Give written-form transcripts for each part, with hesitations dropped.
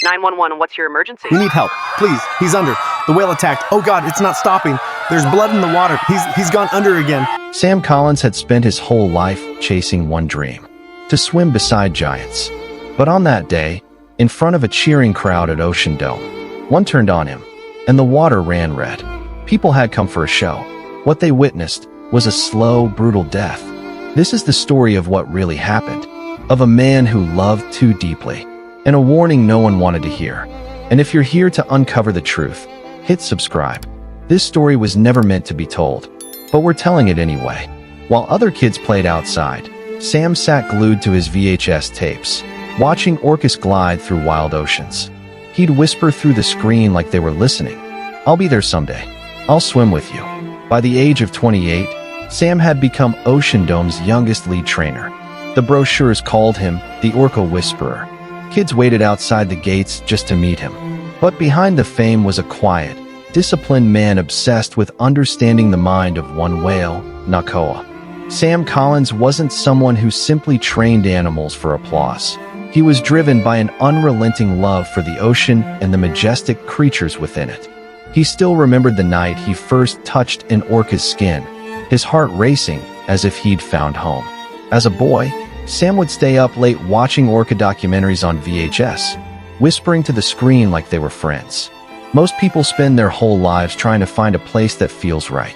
911, what's your emergency? We need help. Please, he's under. The whale attacked. Oh God, it's not stopping. There's blood in the water. He's gone under again. Sam Collins had spent his whole life chasing one dream: to swim beside giants. But on that day, in front of a cheering crowd at Ocean Dome, one turned on him, and the water ran red. People had come for a show. What they witnessed was a slow, brutal death. This is the story of what really happened, of a man who loved too deeply, and a warning no one wanted to hear. And if you're here to uncover the truth, hit subscribe. This story was never meant to be told, but we're telling it anyway. While other kids played outside, Sam sat glued to his VHS tapes, watching orcas glide through wild oceans. He'd whisper through the screen like they were listening, "I'll be there someday. I'll swim with you." By the age of 28, Sam had become Ocean Dome's youngest lead trainer. The brochures called him the Orca Whisperer. Kids waited outside the gates just to meet him. But behind the fame was a quiet, disciplined man obsessed with understanding the mind of one whale, Nakoa. Sam Collins wasn't someone who simply trained animals for applause. He was driven by an unrelenting love for the ocean and the majestic creatures within it. He still remembered the night he first touched an orca's skin, his heart racing as if he'd found home. As a boy, Sam would stay up late watching orca documentaries on VHS, whispering to the screen like they were friends. Most people spend their whole lives trying to find a place that feels right,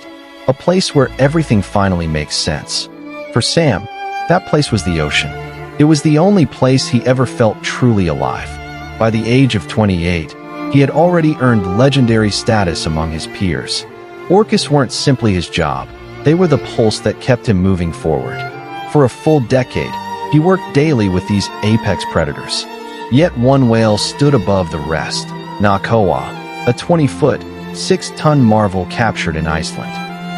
a place where everything finally makes sense. For Sam, that place was the ocean. It was the only place he ever felt truly alive. By the age of 28, he had already earned legendary status among his peers. Orcas weren't simply his job, they were the pulse that kept him moving forward. For a full decade, he worked daily with these apex predators. Yet one whale stood above the rest: Nakoa, a 20-foot, 6-ton marvel captured in Iceland.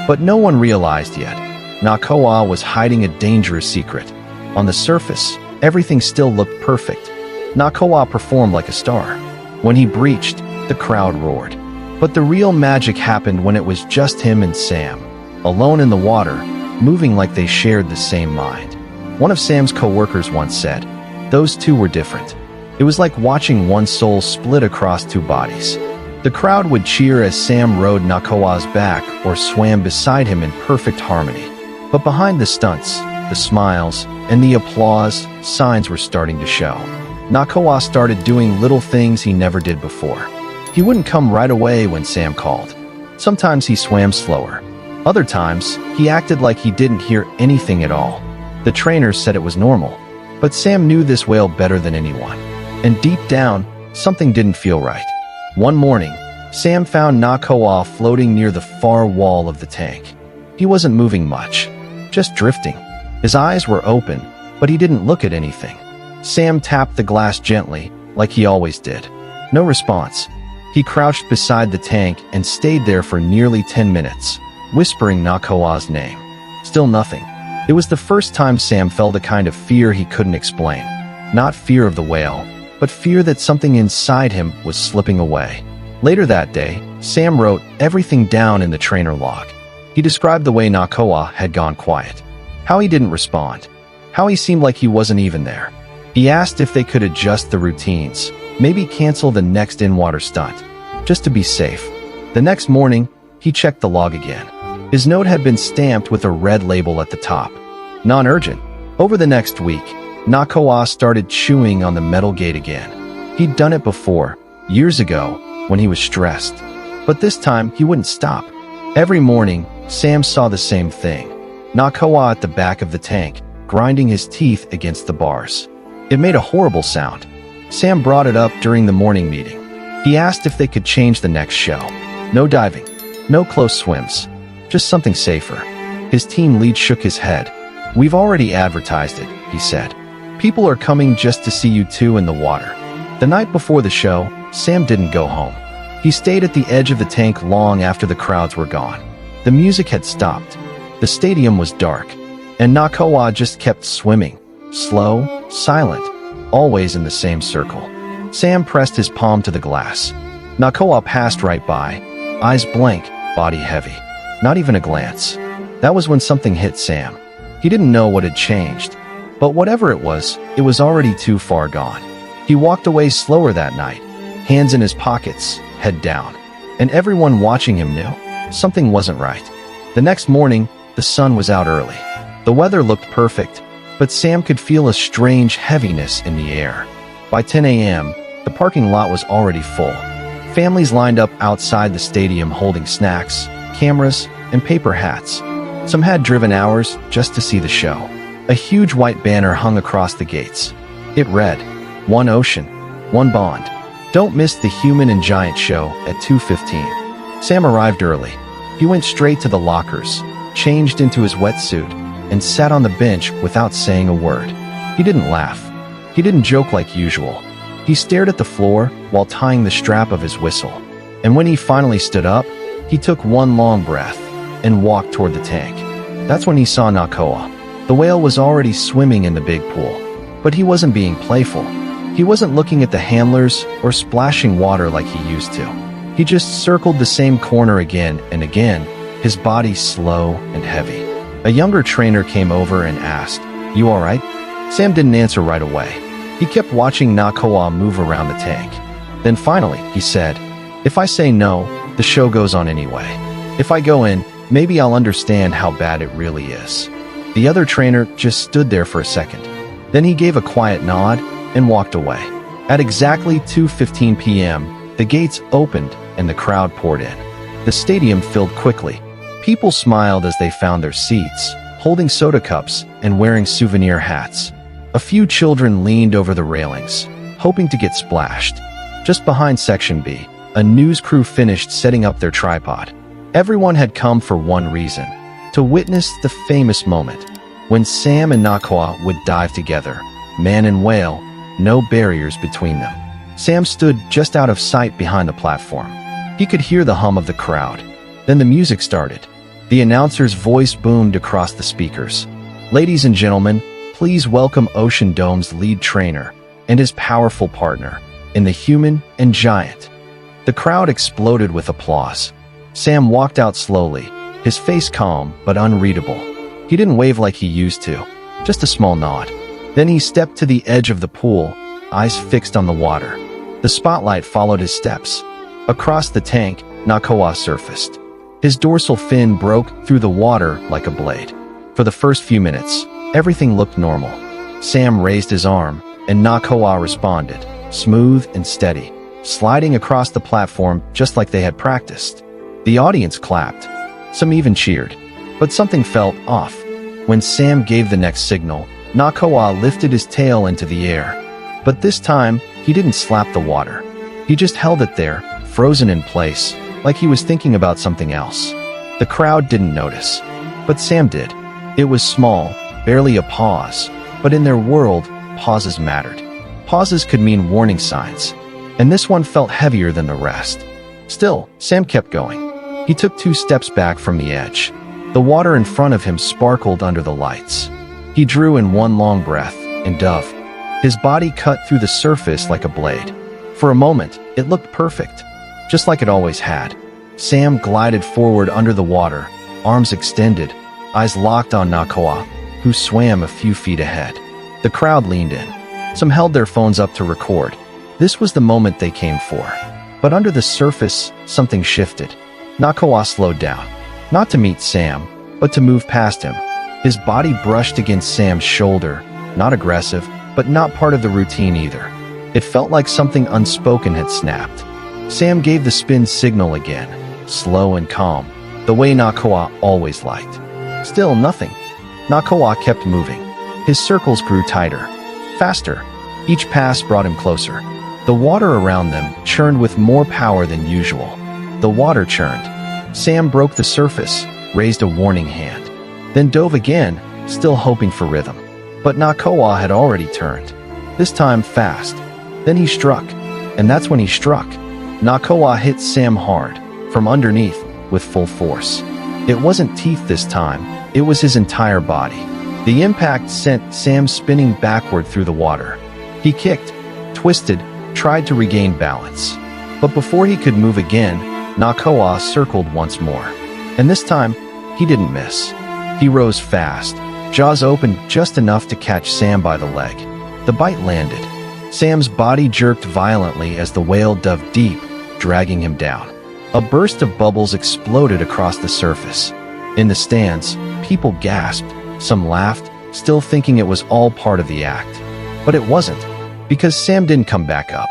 But no one realized yet, Nakoa was hiding a dangerous secret. On the surface, everything still looked perfect. Nakoa performed like a star. When he breached, the crowd roared. But the real magic happened when it was just him and Sam, alone in the water, moving like they shared the same mind. One of Sam's co-workers once said, "Those two were different. It was like watching one soul split across two bodies." The crowd would cheer as Sam rode Nakoa's back or swam beside him in perfect harmony. But behind the stunts, the smiles, and the applause, signs were starting to show. Nakoa started doing little things he never did before. He wouldn't come right away when Sam called. Sometimes he swam slower. Other times, he acted like he didn't hear anything at all. The trainers said it was normal, but Sam knew this whale better than anyone. And deep down, something didn't feel right. One morning, Sam found Nakoa floating near the far wall of the tank. He wasn't moving much, just drifting. His eyes were open, but he didn't look at anything. Sam tapped the glass gently, like he always did. No response. He crouched beside the tank and stayed there for nearly 10 minutes, whispering Nakoa's name. Still nothing. It was the first time Sam felt a kind of fear he couldn't explain. Not fear of the whale, but fear that something inside him was slipping away. Later that day, Sam wrote everything down in the trainer log. He described the way Nakoa had gone quiet, how he didn't respond, how he seemed like he wasn't even there. He asked if they could adjust the routines, maybe cancel the next in-water stunt, just to be safe. The next morning, he checked the log again. His note had been stamped with a red label at the top. Non-urgent. Over the next week, Nakoa started chewing on the metal gate again. He'd done it before, years ago, when he was stressed. But this time, he wouldn't stop. Every morning, Sam saw the same thing. Nakoa at the back of the tank, grinding his teeth against the bars. It made a horrible sound. Sam brought it up during the morning meeting. He asked if they could change the next show. No diving, no close swims, just something safer. His team lead shook his head. "We've already advertised it," he said. "People are coming just to see you two in the water." The night before the show, Sam didn't go home. He stayed at the edge of the tank long after the crowds were gone. The music had stopped. The stadium was dark, and Nakoa just kept swimming, slow, silent, always in the same circle. Sam pressed his palm to the glass. Nakoa passed right by, eyes blank, body heavy. Not even a glance. That was when something hit Sam. He didn't know what had changed, but whatever it was already too far gone. He walked away slower that night, hands in his pockets, head down. And everyone watching him knew something wasn't right. The next morning, the sun was out early. The weather looked perfect, but Sam could feel a strange heaviness in the air. By 10 a.m., the parking lot was already full. Families lined up outside the stadium holding snacks, cameras, and paper hats. Some had driven hours just to see the show. A huge white banner hung across the gates. It read, "One ocean, one bond. Don't miss the human and giant show at 2:15. Sam arrived early. He went straight to the lockers, changed into his wetsuit, and sat on the bench without saying a word. He didn't laugh. He didn't joke like usual. He stared at the floor while tying the strap of his whistle. And when he finally stood up, he took one long breath and walked toward the tank. That's when he saw Nakoa. The whale was already swimming in the big pool. But he wasn't being playful. He wasn't looking at the handlers or splashing water like he used to. He just circled the same corner again and again, his body slow and heavy. A younger trainer came over and asked, "You all right?" Sam didn't answer right away. He kept watching Nakoa move around the tank. Then finally, he said, "If I say no, the show goes on anyway. If I go in, maybe I'll understand how bad it really is." The other trainer just stood there for a second. Then he gave a quiet nod and walked away. At exactly 2:15 p.m., the gates opened and the crowd poured in. The stadium filled quickly. People smiled as they found their seats, holding soda cups and wearing souvenir hats. A few children leaned over the railings, hoping to get splashed. Just behind Section B, a news crew finished setting up their tripod. Everyone had come for one reason: to witness the famous moment when Sam and Nakoa would dive together, man and whale, no barriers between them. Sam stood just out of sight behind the platform. He could hear the hum of the crowd. Then the music started. The announcer's voice boomed across the speakers. "Ladies and gentlemen, please welcome Ocean Dome's lead trainer and his powerful partner in the human and giant." The crowd exploded with applause. Sam walked out slowly, his face calm but unreadable. He didn't wave like he used to, just a small nod. Then he stepped to the edge of the pool, eyes fixed on the water. The spotlight followed his steps. Across the tank, Nakoa surfaced. His dorsal fin broke through the water like a blade. For the first few minutes, everything looked normal. Sam raised his arm, and Nakoa responded, smooth and steady, sliding across the platform just like they had practiced. The audience clapped. Some even cheered. But something felt off. When Sam gave the next signal, Nakoa lifted his tail into the air. But this time, he didn't slap the water. He just held it there, frozen in place, like he was thinking about something else. The crowd didn't notice, but Sam did. It was small, barely a pause, but in their world, pauses mattered. Pauses could mean warning signs, and this one felt heavier than the rest. Still, Sam kept going. He took 2 steps back from the edge. The water in front of him sparkled under the lights. He drew in one long breath and dove. His body cut through the surface like a blade. For a moment, it looked perfect, just like it always had. Sam glided forward under the water, arms extended, eyes locked on Nakoa, who swam a few feet ahead. The crowd leaned in. Some held their phones up to record. This was the moment they came for. But under the surface, something shifted. Nakoa slowed down, not to meet Sam, but to move past him. His body brushed against Sam's shoulder, not aggressive, but not part of the routine either. It felt like something unspoken had snapped. Sam gave the spin signal again, slow and calm, the way Nakoa always liked. Still nothing. Nakoa kept moving. His circles grew tighter, faster. Each pass brought him closer. The water around them churned with more power than usual. The water churned. Sam broke the surface, raised a warning hand, then dove again, still hoping for rhythm. But Nakoa had already turned, this time fast. Then he struck, and that's when he struck. Nakoa hit Sam hard, from underneath, with full force. It wasn't teeth this time, it was his entire body. The impact sent Sam spinning backward through the water. He kicked, twisted, tried to regain balance. But before he could move again, Nakoa circled once more. And this time, he didn't miss. He rose fast, jaws opened just enough to catch Sam by the leg. The bite landed. Sam's body jerked violently as the whale dove deep, dragging him down. A burst of bubbles exploded across the surface. In the stands, people gasped. Some laughed, still thinking it was all part of the act. But it wasn't, because Sam didn't come back up.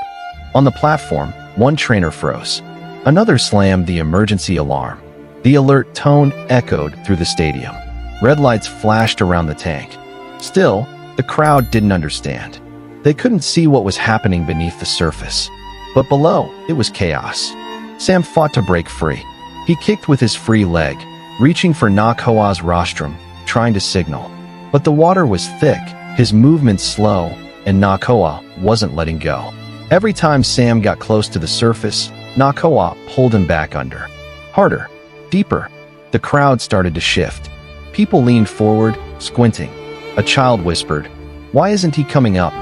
On the platform, one trainer froze. Another slammed the emergency alarm. The alert tone echoed through the stadium. Red lights flashed around the tank. Still, the crowd didn't understand. They couldn't see what was happening beneath the surface. But below, it was chaos. Sam fought to break free. He kicked with his free leg, reaching for Nakoa's rostrum, trying to signal. But the water was thick, his movements slow, and Nakoa wasn't letting go. Every time Sam got close to the surface, Nakoa pulled him back under. Harder, deeper. The crowd started to shift. People leaned forward, squinting. A child whispered, "Why isn't he coming up?"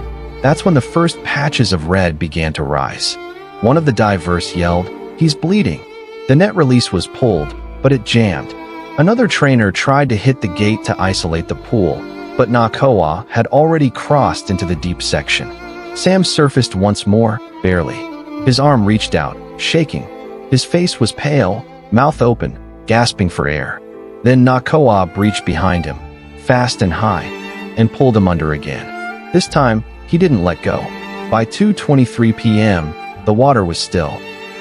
That's when the first patches of red began to rise. One of the divers yelled, "He's bleeding." The net release was pulled, but it jammed. Another trainer tried to hit the gate to isolate the pool, but Nakoa had already crossed into the deep section. Sam surfaced once more, barely. His arm reached out, shaking. His face was pale, mouth open, gasping for air. Then Nakoa breached behind him, fast and high, and pulled him under again. This time, he didn't let go. By 2:23 p.m., the water was still.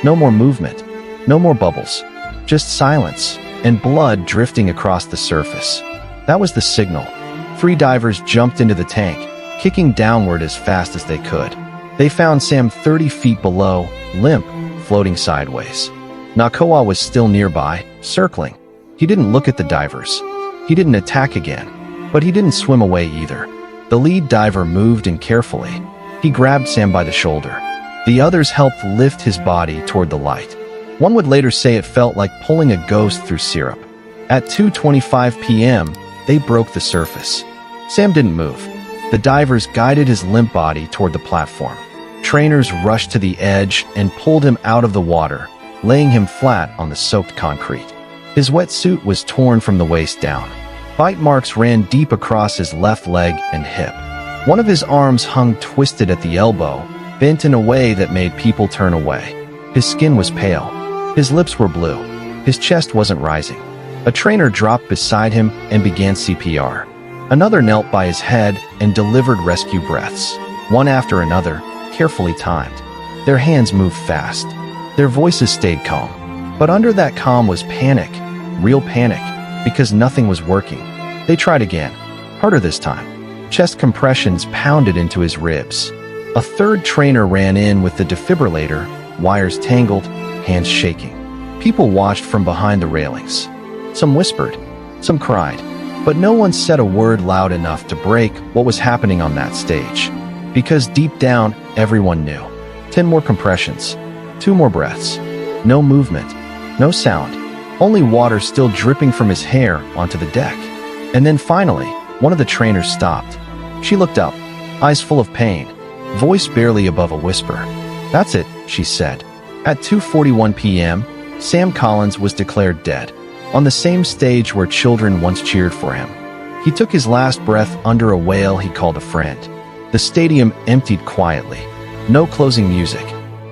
No more movement, no more bubbles, just silence and blood drifting across the surface. That was the signal. 3 divers jumped into the tank, kicking downward as fast as they could. They found Sam 30 feet below, limp, floating sideways. Nakoa was still nearby, circling. He didn't look at the divers. He didn't attack again, but he didn't swim away either. The lead diver moved in carefully. He grabbed Sam by the shoulder. The others helped lift his body toward the light. One would later say it felt like pulling a ghost through syrup. At 2:25 p.m., they broke the surface. Sam didn't move. The divers guided his limp body toward the platform. Trainers rushed to the edge and pulled him out of the water, laying him flat on the soaked concrete. His wetsuit was torn from the waist down. Bite marks ran deep across his left leg and hip. One of his arms hung twisted at the elbow, bent in a way that made people turn away. His skin was pale. His lips were blue. His chest wasn't rising. A trainer dropped beside him and began CPR. Another knelt by his head and delivered rescue breaths, one after another, carefully timed. Their hands moved fast. Their voices stayed calm. But under that calm was panic, real panic, because nothing was working. They tried again, harder this time. Chest compressions pounded into his ribs. A third trainer ran in with the defibrillator, wires tangled, hands shaking. People watched from behind the railings. Some whispered, some cried, but no one said a word loud enough to break what was happening on that stage. Because deep down, everyone knew. 10 more compressions, 2 more breaths. No movement, no sound, only water still dripping from his hair onto the deck. And then finally, one of the trainers stopped. She looked up, eyes full of pain, voice barely above a whisper. "That's it," she said. At 2:41 p.m., Sam Collins was declared dead, on the same stage where children once cheered for him. He took his last breath under a whale he called a friend. The stadium emptied quietly. No closing music,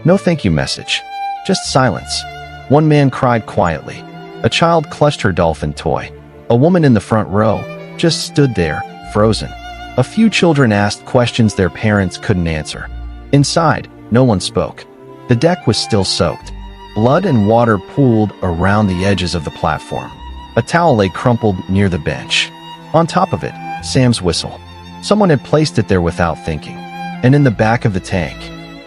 no thank you message, just silence. One man cried quietly. A child clutched her dolphin toy. A woman in the front row just stood there, frozen. A few children asked questions their parents couldn't answer. Inside, no one spoke. The deck was still soaked. Blood and water pooled around the edges of the platform. A towel lay crumpled near the bench. On top of it, Sam's whistle. Someone had placed it there without thinking. And in the back of the tank,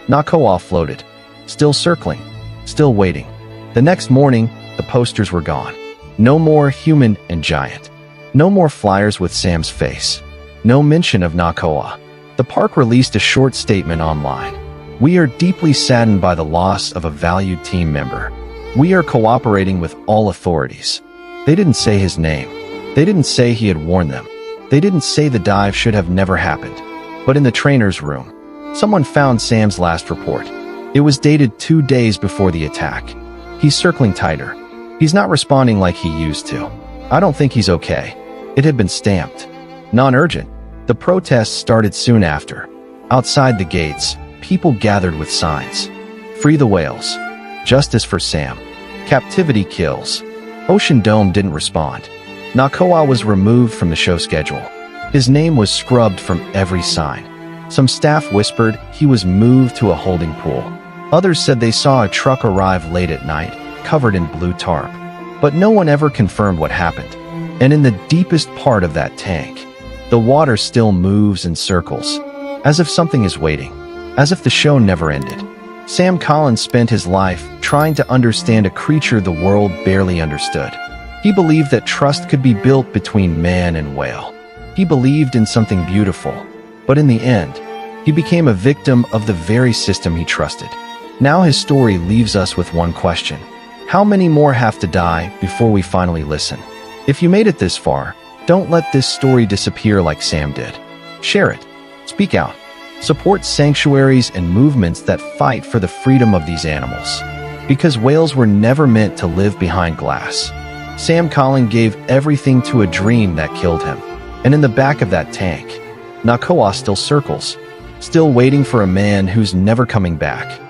Nakoa floated, still circling, still waiting. The next morning, the posters were gone. No more human and giant. No more flyers with Sam's face. No mention of Nakoa. The park released a short statement online. "We are deeply saddened by the loss of a valued team member. We are cooperating with all authorities." They didn't say his name. They didn't say he had warned them. They didn't say the dive should have never happened. But in the trainer's room, someone found Sam's last report. It was dated 2 days before the attack. "He's circling tighter. He's not responding like he used to. I don't think he's okay." It had been stamped. Non-urgent. The protests started soon after. Outside the gates, people gathered with signs. Free the whales. Justice for Sam. Captivity kills. Ocean Dome didn't respond. Nakoa was removed from the show schedule. His name was scrubbed from every sign. Some staff whispered he was moved to a holding pool. Others said they saw a truck arrive late at night, covered in blue tarp. But no one ever confirmed what happened. And in the deepest part of that tank, the water still moves in circles, as if something is waiting, as if the show never ended. Sam Collins spent his life trying to understand a creature the world barely understood. He believed that trust could be built between man and whale. He believed in something beautiful, but in the end, he became a victim of the very system he trusted. Now his story leaves us with one question. How many more have to die before we finally listen? If you made it this far, don't let this story disappear like Sam did. Share it. Speak out. Support sanctuaries and movements that fight for the freedom of these animals. Because whales were never meant to live behind glass. Sam Collins gave everything to a dream that killed him. And in the back of that tank, Nakoa still circles, still waiting for a man who's never coming back.